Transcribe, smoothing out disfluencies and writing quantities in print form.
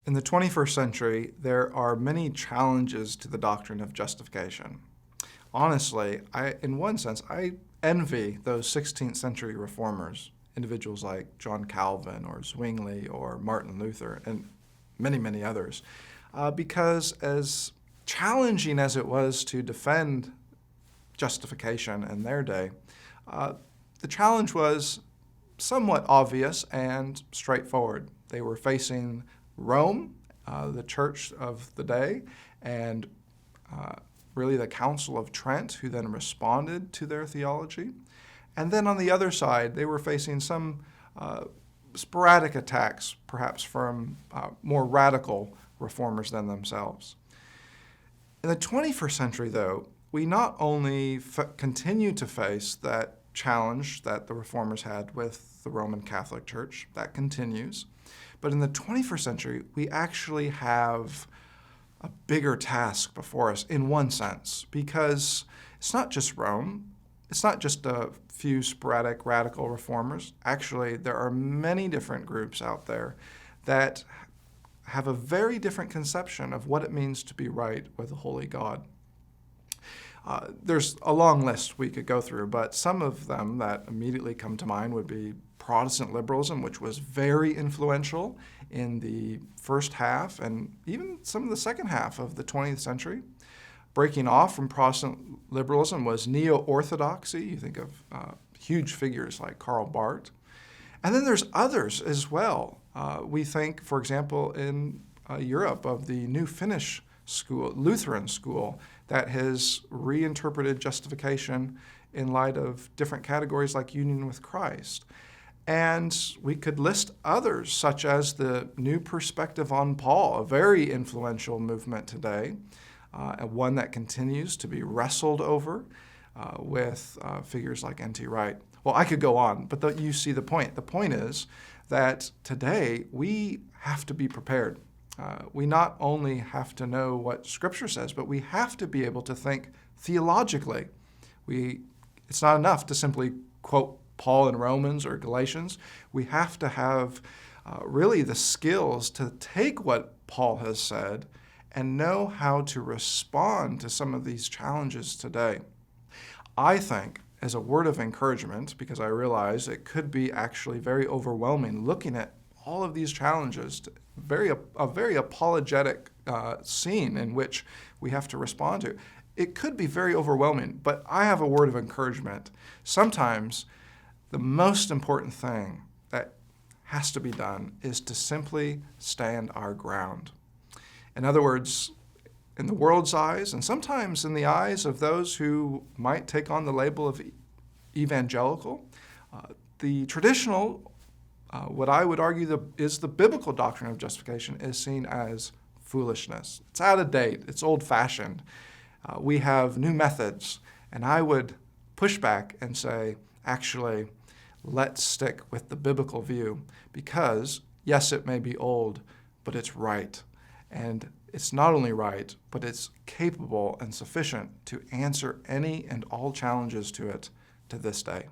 In the 21st century, there are many challenges to the doctrine of justification. Honestly, in one sense, I envy those 16th century reformers, individuals like John Calvin or Zwingli or Martin Luther and many, many others, because as challenging as it was to defend justification in their day, the challenge was somewhat obvious and straightforward. They were facing Rome, the church of the day, and really the Council of Trent, who then responded to their theology. And then on the other side, they were facing some sporadic attacks, perhaps from more radical reformers than themselves. In the 21st century, though, we not only continue to face that challenge that the reformers had with the Roman Catholic Church, that continues, but in the 21st century, we actually have a bigger task before us in one sense, because it's not just Rome, it's not just a few sporadic radical reformers. Actually, there are many different groups out there that have a very different conception of what it means to be right with a holy God. There's a long list we could go through, but some of them that immediately come to mind would be Protestant Liberalism, which was very influential in the first half and even some of the second half of the 20th century. Breaking off from Protestant liberalism was neo-orthodoxy. You think of huge figures like Karl Barth. And then there's others as well. We think, for example, in Europe of the New Finnish school, Lutheran school, that has reinterpreted justification in light of different categories like union with Christ. And we could list others, such as the New Perspective on Paul, a very influential movement today, and one that continues to be wrestled over with figures like N.T. Wright. Well, I could go on, but you see the point. The point is that today we have to be prepared. We not only have to know what Scripture says, but we have to be able to think theologically. It's not enough to simply quote Paul in Romans or Galatians. We have to have really the skills to take what Paul has said and know how to respond to some of these challenges today. I think, as a word of encouragement, because I realize it could be actually very overwhelming looking at all of these challenges, a very apologetic scene in which we have to respond to. It could be very overwhelming, but I have a word of encouragement. Sometimes the most important thing that has to be done is to simply stand our ground. In other words, in the world's eyes, and sometimes in the eyes of those who might take on the label of evangelical, the traditional, what I would argue is the biblical doctrine of justification is seen as foolishness. It's out of date. It's old-fashioned. We have new methods, and I would push back and say, actually, let's stick with the biblical view because, yes, it may be old, but it's right. And it's not only right, but it's capable and sufficient to answer any and all challenges to it to this day.